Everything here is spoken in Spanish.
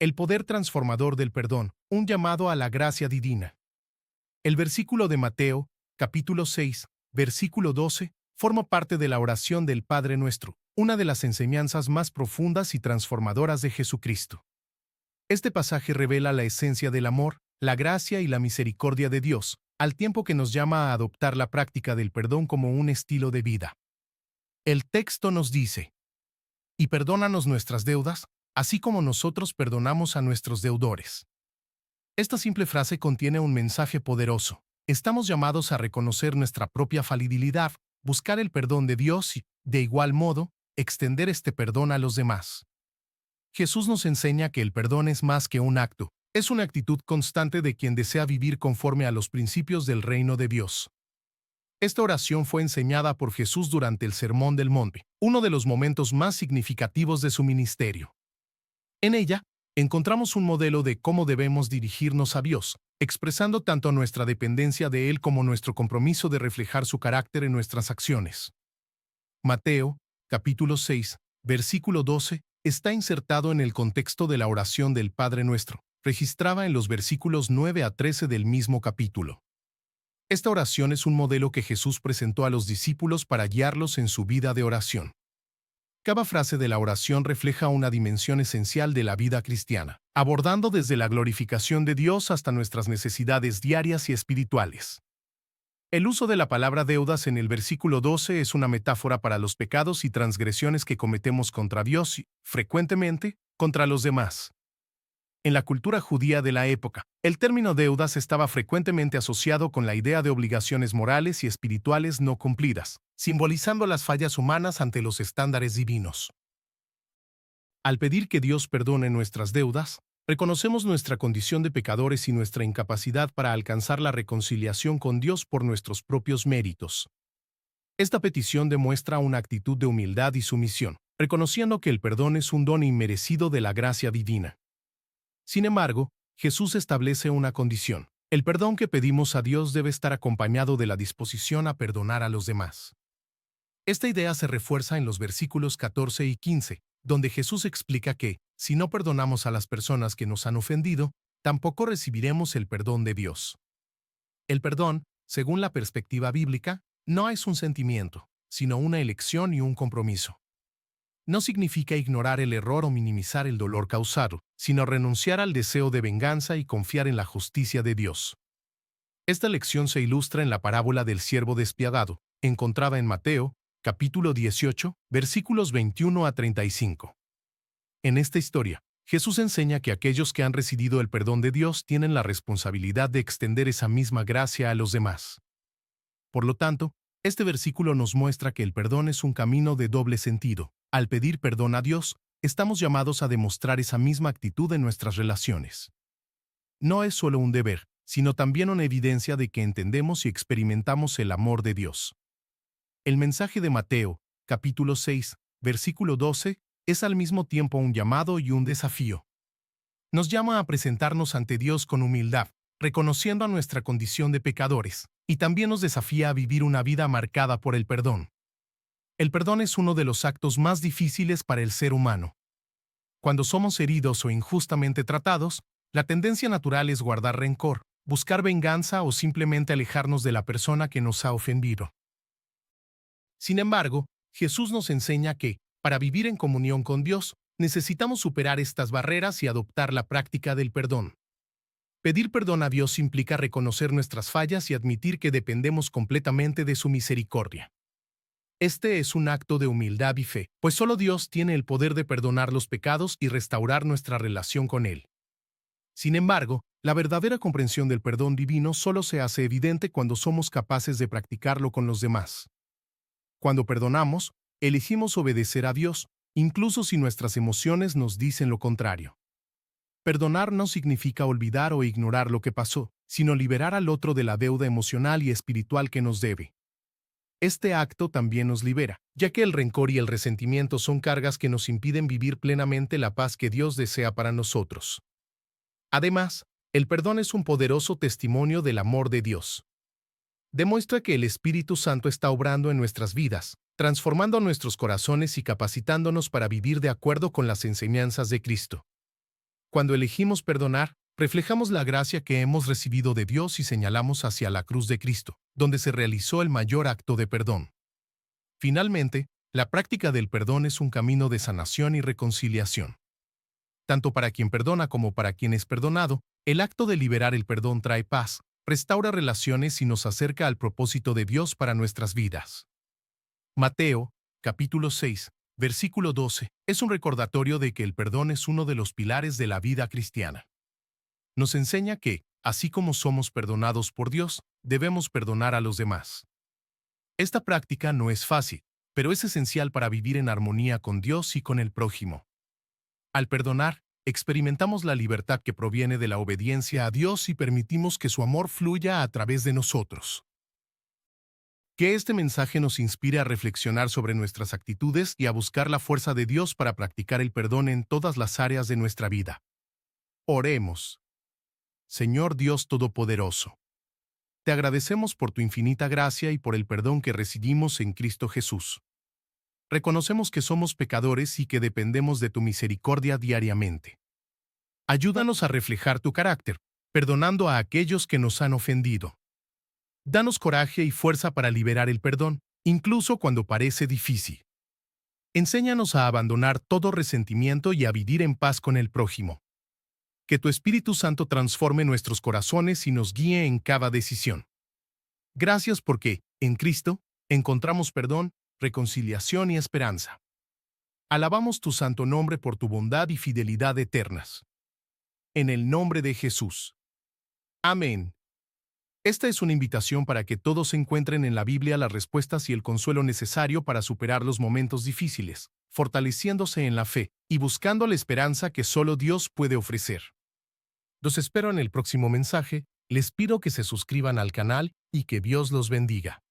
El poder transformador del perdón, un llamado a la gracia divina. El versículo de Mateo, capítulo 6, versículo 12, forma parte de la oración del Padre Nuestro, una de las enseñanzas más profundas y transformadoras de Jesucristo. Este pasaje revela la esencia del amor, la gracia y la misericordia de Dios, al tiempo que nos llama a adoptar la práctica del perdón como un estilo de vida. El texto nos dice: «Y perdónanos nuestras deudas, así como nosotros perdonamos a nuestros deudores». Esta simple frase contiene un mensaje poderoso. Estamos llamados a reconocer nuestra propia falibilidad, buscar el perdón de Dios y, de igual modo, extender este perdón a los demás. Jesús nos enseña que el perdón es más que un acto, es una actitud constante de quien desea vivir conforme a los principios del reino de Dios. Esta oración fue enseñada por Jesús durante el Sermón del Monte, uno de los momentos más significativos de su ministerio. En ella, encontramos un modelo de cómo debemos dirigirnos a Dios, expresando tanto nuestra dependencia de Él como nuestro compromiso de reflejar su carácter en nuestras acciones. Mateo, capítulo 6, versículo 12, está insertado en el contexto de la oración del Padre Nuestro, registrada en los versículos 9 a 13 del mismo capítulo. Esta oración es un modelo que Jesús presentó a los discípulos para guiarlos en su vida de oración. Cada frase de la oración refleja una dimensión esencial de la vida cristiana, abordando desde la glorificación de Dios hasta nuestras necesidades diarias y espirituales. El uso de la palabra deudas en el versículo 12 es una metáfora para los pecados y transgresiones que cometemos contra Dios y, frecuentemente, contra los demás. En la cultura judía de la época, el término deudas estaba frecuentemente asociado con la idea de obligaciones morales y espirituales no cumplidas, simbolizando las fallas humanas ante los estándares divinos. Al pedir que Dios perdone nuestras deudas, reconocemos nuestra condición de pecadores y nuestra incapacidad para alcanzar la reconciliación con Dios por nuestros propios méritos. Esta petición demuestra una actitud de humildad y sumisión, reconociendo que el perdón es un don inmerecido de la gracia divina. Sin embargo, Jesús establece una condición. El perdón que pedimos a Dios debe estar acompañado de la disposición a perdonar a los demás. Esta idea se refuerza en los versículos 14 y 15, donde Jesús explica que, si no perdonamos a las personas que nos han ofendido, tampoco recibiremos el perdón de Dios. El perdón, según la perspectiva bíblica, no es un sentimiento, sino una elección y un compromiso. No significa ignorar el error o minimizar el dolor causado, sino renunciar al deseo de venganza y confiar en la justicia de Dios. Esta lección se ilustra en la parábola del siervo despiadado, encontrada en Mateo, capítulo 18, versículos 21 a 35. En esta historia, Jesús enseña que aquellos que han recibido el perdón de Dios tienen la responsabilidad de extender esa misma gracia a los demás. Por lo tanto, este versículo nos muestra que el perdón es un camino de doble sentido. Al pedir perdón a Dios, estamos llamados a demostrar esa misma actitud en nuestras relaciones. No es solo un deber, sino también una evidencia de que entendemos y experimentamos el amor de Dios. El mensaje de Mateo, capítulo 6, versículo 12, es al mismo tiempo un llamado y un desafío. Nos llama a presentarnos ante Dios con humildad, reconociendo a nuestra condición de pecadores, y también nos desafía a vivir una vida marcada por el perdón. El perdón es uno de los actos más difíciles para el ser humano. Cuando somos heridos o injustamente tratados, la tendencia natural es guardar rencor, buscar venganza o simplemente alejarnos de la persona que nos ha ofendido. Sin embargo, Jesús nos enseña que, para vivir en comunión con Dios, necesitamos superar estas barreras y adoptar la práctica del perdón. Pedir perdón a Dios implica reconocer nuestras fallas y admitir que dependemos completamente de su misericordia. Este es un acto de humildad y fe, pues solo Dios tiene el poder de perdonar los pecados y restaurar nuestra relación con Él. Sin embargo, la verdadera comprensión del perdón divino solo se hace evidente cuando somos capaces de practicarlo con los demás. Cuando perdonamos, elegimos obedecer a Dios, incluso si nuestras emociones nos dicen lo contrario. Perdonar no significa olvidar o ignorar lo que pasó, sino liberar al otro de la deuda emocional y espiritual que nos debe. Este acto también nos libera, ya que el rencor y el resentimiento son cargas que nos impiden vivir plenamente la paz que Dios desea para nosotros. Además, el perdón es un poderoso testimonio del amor de Dios. Demuestra que el Espíritu Santo está obrando en nuestras vidas, transformando nuestros corazones y capacitándonos para vivir de acuerdo con las enseñanzas de Cristo. Cuando elegimos perdonar, reflejamos la gracia que hemos recibido de Dios y señalamos hacia la cruz de Cristo, donde se realizó el mayor acto de perdón. Finalmente, la práctica del perdón es un camino de sanación y reconciliación. Tanto para quien perdona como para quien es perdonado, el acto de liberar el perdón trae paz, restaura relaciones y nos acerca al propósito de Dios para nuestras vidas. Mateo, capítulo 6, versículo 12, es un recordatorio de que el perdón es uno de los pilares de la vida cristiana. Nos enseña que, así como somos perdonados por Dios, debemos perdonar a los demás. Esta práctica no es fácil, pero es esencial para vivir en armonía con Dios y con el prójimo. Al perdonar, experimentamos la libertad que proviene de la obediencia a Dios y permitimos que su amor fluya a través de nosotros. Que este mensaje nos inspire a reflexionar sobre nuestras actitudes y a buscar la fuerza de Dios para practicar el perdón en todas las áreas de nuestra vida. Oremos. Señor Dios Todopoderoso, te agradecemos por tu infinita gracia y por el perdón que recibimos en Cristo Jesús. Reconocemos que somos pecadores y que dependemos de tu misericordia diariamente. Ayúdanos a reflejar tu carácter, perdonando a aquellos que nos han ofendido. Danos coraje y fuerza para liberar el perdón, incluso cuando parece difícil. Enséñanos a abandonar todo resentimiento y a vivir en paz con el prójimo. Que tu Espíritu Santo transforme nuestros corazones y nos guíe en cada decisión. Gracias porque, en Cristo, encontramos perdón, reconciliación y esperanza. Alabamos tu santo nombre por tu bondad y fidelidad eternas. En el nombre de Jesús. Amén. Esta es una invitación para que todos encuentren en la Biblia las respuestas y el consuelo necesario para superar los momentos difíciles, fortaleciéndose en la fe y buscando la esperanza que solo Dios puede ofrecer. Los espero en el próximo mensaje, les pido que se suscriban al canal y que Dios los bendiga.